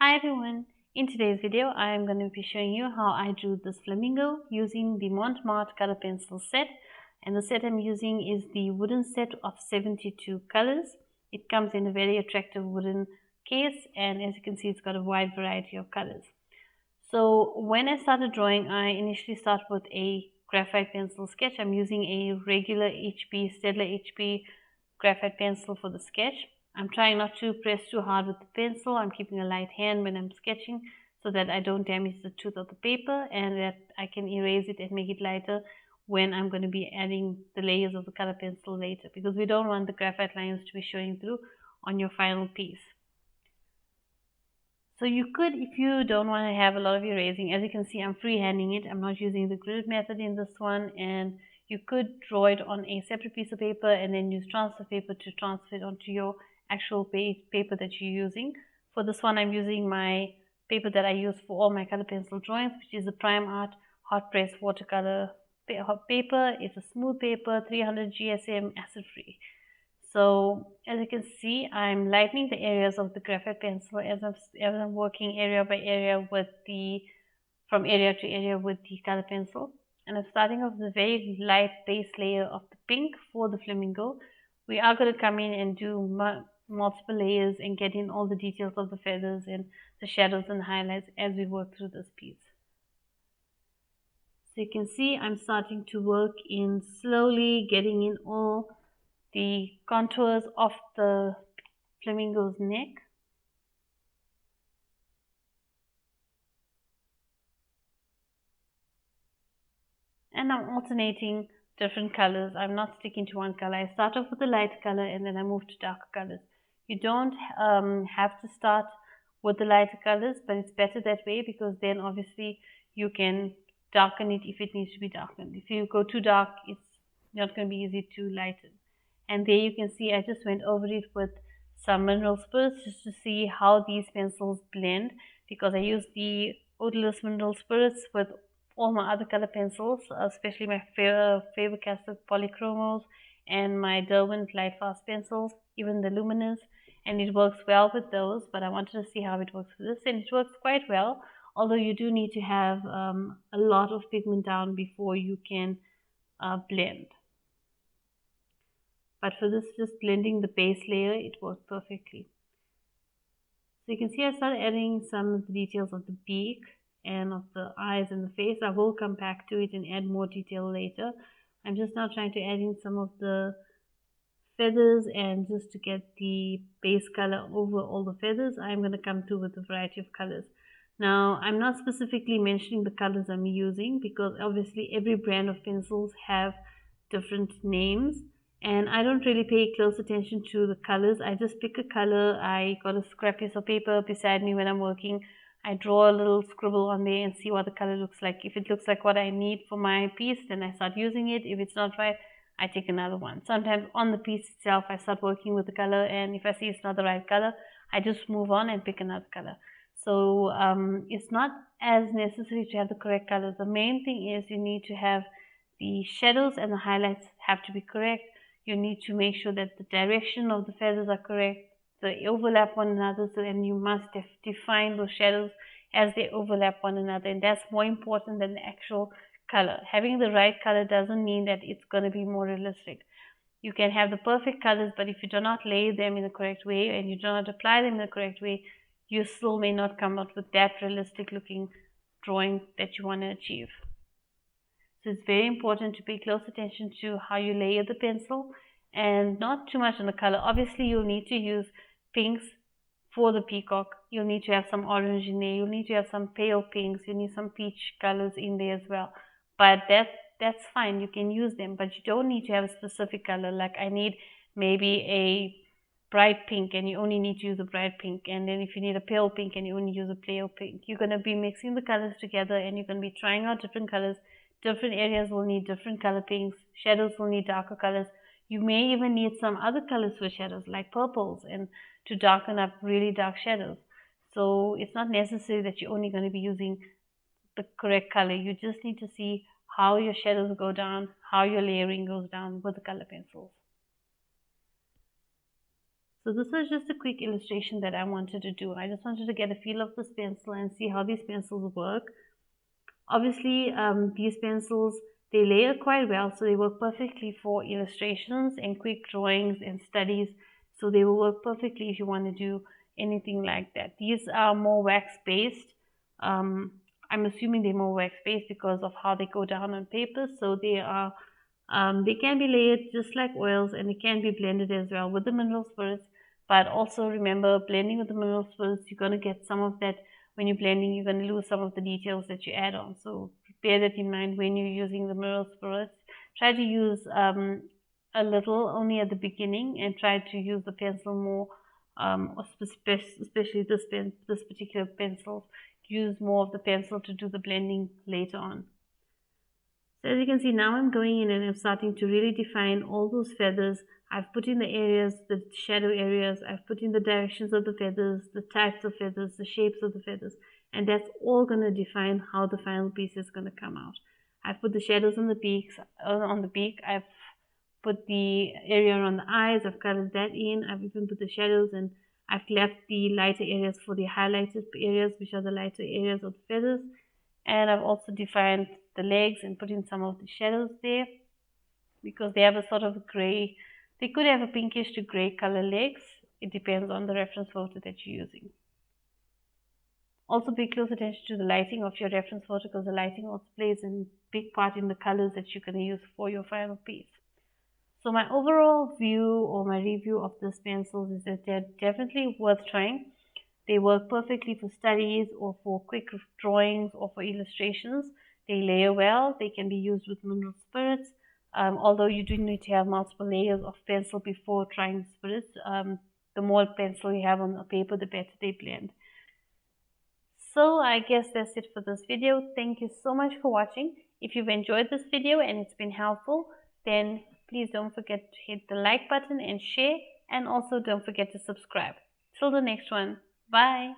Hi everyone, in today's video I am going to be showing you how I drew this flamingo using the Mont Marte color pencil set, and the set I'm using is the wooden set of 72 colors. It comes in a very attractive wooden case, and as you can see it's got a wide variety of colors. So when I started drawing, I initially started with a graphite pencil sketch. I'm using a regular Staedtler HB graphite pencil for the sketch. I'm trying not to press too hard with the pencil. I'm keeping a light hand when I'm sketching so that I don't damage the tooth of the paper and that I can erase it and make it lighter when I'm going to be adding the layers of the color pencil later, because we don't want the graphite lines to be showing through on your final piece. So you could, if you don't want to have a lot of erasing, as you can see I'm freehanding it. I'm not using the grid method in this one, and you could draw it on a separate piece of paper and then use transfer paper to transfer it onto your actual paper that you're using. For this one I'm using my paper that I use for all my color pencil drawings, which is a Prime Art hot press watercolor paper. It's a smooth paper, 300 GSM, acid free. So as you can see, I'm lightening the areas of the graphite pencil as I'm working area by area with from area to area with the color pencil. And I'm starting off with a very light base layer of the pink for the flamingo. We are going to come in and do multiple layers and get in all the details of the feathers and the shadows and highlights as we work through this piece. So you can see I'm starting to work in slowly, getting in all the contours of the flamingo's neck. And I'm alternating different colors. I'm not sticking to one color. I start off with a light color and then I move to darker colors. You don't have to start with the lighter colors, but it's better that way because then obviously you can darken it if it needs to be darkened. If you go too dark, it's not going to be easy to lighten. And there you can see I just went over it with some mineral spirits just to see how these pencils blend, because I use the odorless mineral spirits with all my other color pencils, especially my Faber-Castell polychromos and my Derwent light fast pencils, even the luminous, and it works well with those. But I wanted to see how it works with this, and it works quite well, although you do need to have a lot of pigment down before you can blend. But for this, just blending the base layer, it worked perfectly. So you can see I started adding some of the details of the beak and of the eyes and the face. I will come back to it and add more detail later. I'm just now trying to add in some of the feathers, and just to get the base color over all the feathers, I'm going to come through with a variety of colors. Now, I'm not specifically mentioning the colors I'm using because obviously every brand of pencils have different names, and I don't really pay close attention to the colors. I just pick a color. I got a scrap piece of paper beside me when I'm working. I draw a little scribble on there and see what the color looks like. If it looks like what I need for my piece, then I start using it. If it's not right, I take another one. Sometimes on the piece itself, I start working with the color, and if I see it's not the right color, I just move on and pick another color. So it's not as necessary to have the correct colors. The main thing is you need to have the shadows and the highlights have to be correct. You need to make sure that the direction of the feathers are correct, they overlap one another, so then you must define those shadows as they overlap one another, and that's more important than the actual color. Having the right color doesn't mean that it's going to be more realistic. You can have the perfect colors, but if you do not lay them in the correct way and you do not apply them in the correct way, you still may not come out with that realistic looking drawing that you want to achieve. So it's very important to pay close attention to how you layer the pencil and not too much on the color. Obviously you'll need to use pinks for the peacock. You'll need to have some orange in there. You'll need to have some pale pinks. You need some peach colors in there as well. But that's fine. You can use them, but you don't need to have a specific color. Like I need maybe a bright pink, and you only need to use a bright pink. And then if you need a pale pink, and you only use a pale pink. You're going to be mixing the colors together, and you're going to be trying out different colors. Different areas will need different color pinks. Shadows will need darker colors. You may even need some other colors for shadows, like purples, and to darken up really dark shadows. So it's not necessary that you're only going to be using the correct color. You just need to see how your shadows go down, how your layering goes down with the color pencils. So this was just a quick illustration that I wanted to do. I just wanted to get a feel of this pencil and see how these pencils work. Obviously, these pencils, they layer quite well, so they work perfectly for illustrations and quick drawings and studies. So they will work perfectly if you want to do anything like that. These are more wax-based. I'm assuming they're more wax-based because of how they go down on paper. So they can be layered just like oils, and it can be blended as well with the mineral spirits. But also remember, blending with the mineral spirits, you're going to get some of that. When you're blending, you're going to lose some of the details that you add on. So bear that in mind when you're using the mineral spirits. Try to use a little only at the beginning, and try to use the pencil more, especially this particular pencil. Use more of the pencil to do the blending later on. So as you can see, now I'm going in and I'm starting to really define all those feathers. I've put in the areas, the shadow areas, I've put in the directions of the feathers, the types of feathers, the shapes of the feathers, and that's all going to define how the final piece is going to come out. I've put the shadows on the beaks, on the beak, I've put the area on the eyes, I've colored that in, I've even put the shadows, and I've left the lighter areas for the highlighted areas, which are the lighter areas of the feathers. And I've also defined the legs and put in some of the shadows there, because they have a sort of gray, they could have a pinkish to gray color legs. It depends on the reference photo that you're using. Also pay close attention to the lighting of your reference photo, because the lighting also plays a big part in the colors that you're going to use for your final piece. So my overall view or my review of these pencils is that they're definitely worth trying. They work perfectly for studies or for quick drawings or for illustrations. They layer well. They can be used with mineral spirits. Although you do need to have multiple layers of pencil before trying the spirits. The more pencil you have on the paper, the better they blend. So I guess that's it for this video. Thank you so much for watching. If you've enjoyed this video and it's been helpful, then please don't forget to hit the like button and share, and also don't forget to subscribe. Till the next one, bye.